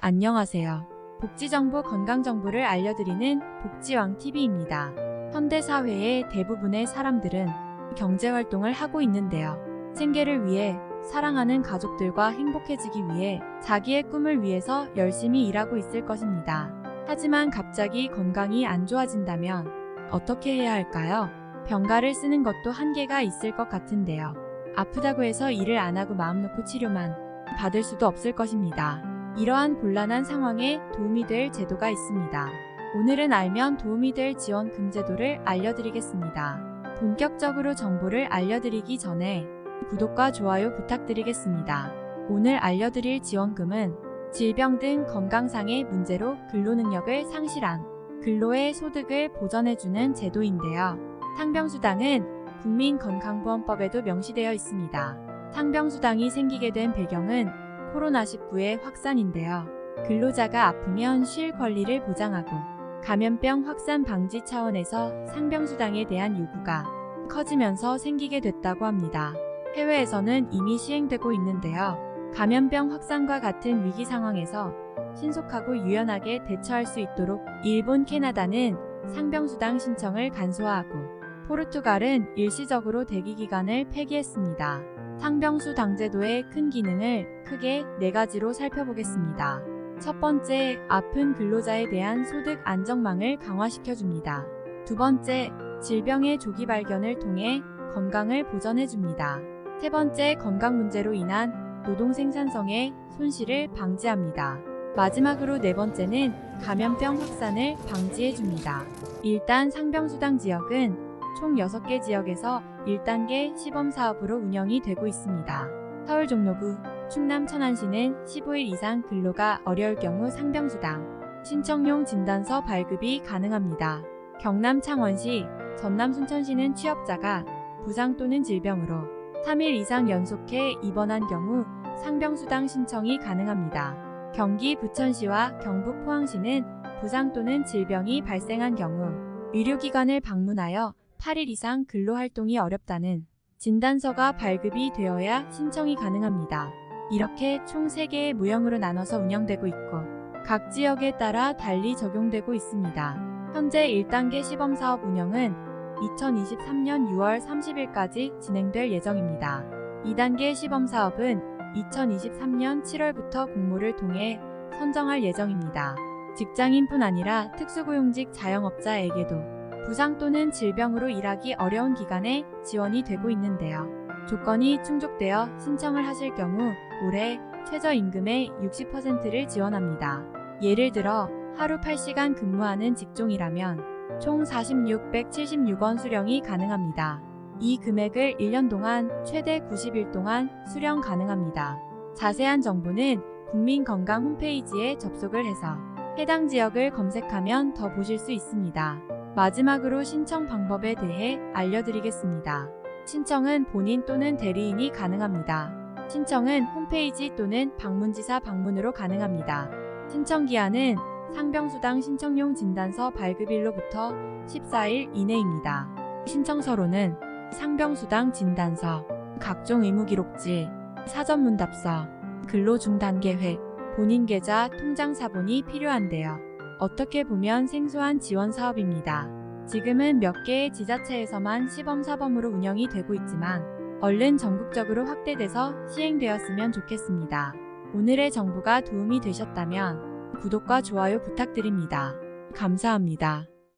안녕하세요. 복지정보 건강정보를 알려드리는 복지왕TV입니다. 현대사회의 대부분의 사람들은 경제활동을 하고 있는데요. 생계를 위해, 사랑하는 가족들과 행복해지기 위해, 자기의 꿈을 위해서 열심히 일하고 있을 것입니다. 하지만 갑자기 건강이 안 좋아진다면 어떻게 해야 할까요? 병가를 쓰는 것도 한계가 있을 것 같은데요. 아프다고 해서 일을 안 하고 마음 놓고 치료만 받을 수도 없을 것입니다. 이러한 곤란한 상황에 도움이 될 제도가 있습니다. 오늘은 알면 도움이 될 지원금 제도를 알려드리겠습니다. 본격적으로 정보를 알려드리기 전에 구독과 좋아요 부탁드리겠습니다. 오늘 알려드릴 지원금은 질병 등 건강상의 문제로 근로능력을 상실한 근로의 소득을 보전해주는 제도인데요. 상병수당은 국민건강보험법에도 명시되어 있습니다. 상병수당이 생기게 된 배경은 코로나19의 확산인데요. 근로자가 아프면 쉴 권리를 보장하고 감염병 확산 방지 차원에서 상병수당에 대한 요구가 커지면서 생기게 됐다고 합니다. 해외에서는 이미 시행되고 있는데요. 감염병 확산과 같은 위기 상황에서 신속하고 유연하게 대처할 수 있도록 일본, 캐나다는 상병수당 신청을 간소화하고 포르투갈은 일시적으로 대기기간을 폐기했습니다. 상병수당제도의 큰 기능을 크게 4가지로 살펴보겠습니다. 첫 번째, 아픈 근로자에 대한 소득 안정망을 강화시켜줍니다. 두 번째, 질병의 조기 발견을 통해 건강을 보전해줍니다. 세 번째, 건강 문제로 인한 노동 생산성의 손실을 방지합니다. 마지막으로 네 번째는 감염병 확산을 방지해줍니다. 일단 상병수당 지역은 총 6개 지역에서 1단계 시범사업으로 운영이 되고 있습니다. 서울 종로구, 충남 천안시는 15일 이상 근로가 어려울 경우 상병수당 신청용 진단서 발급이 가능합니다. 경남 창원시, 전남 순천시는 취업자가 부상 또는 질병으로 3일 이상 연속해 입원한 경우 상병수당 신청이 가능합니다. 경기 부천시와 경북 포항시는 부상 또는 질병이 발생한 경우 의료기관을 방문하여 8일 이상 근로활동이 어렵다는 진단서가 발급이 되어야 신청이 가능합니다. 이렇게 총 3개의 모형으로 나눠서 운영되고 있고 각 지역에 따라 달리 적용되고 있습니다. 현재 1단계 시범사업 운영은 2023년 6월 30일까지 진행될 예정입니다. 2단계 시범사업은 2023년 7월부터 공모를 통해 선정할 예정입니다. 직장인뿐 아니라 특수고용직 자영업자에게도 부상 또는 질병으로 일하기 어려운 기간에 지원이 되고 있는데요. 조건이 충족되어 신청을 하실 경우 올해 최저임금의 60%를 지원합니다. 예를 들어 하루 8시간 근무하는 직종이라면 총 46,176원 수령이 가능합니다. 이 금액을 1년 동안 최대 90일 동안 수령 가능합니다. 자세한 정보는 국민건강 홈페이지에 접속을 해서 해당 지역을 검색하면 더 보실 수 있습니다. 마지막으로 신청 방법에 대해 알려드리겠습니다. 신청은 본인 또는 대리인이 가능합니다. 신청은 홈페이지 또는 방문지사 방문으로 가능합니다. 신청기한은 상병수당 신청용 진단서 발급일로부터 14일 이내입니다. 신청서로는 상병수당 진단서, 각종 의무기록지, 사전문답서, 근로중단계획, 본인계좌 통장사본이 필요한데요. 어떻게 보면 생소한 지원 사업입니다. 지금은 몇 개의 지자체에서만 시범사범으로 운영이 되고 있지만 얼른 전국적으로 확대돼서 시행되었으면 좋겠습니다. 오늘의 정보가 도움이 되셨다면 구독과 좋아요 부탁드립니다. 감사합니다.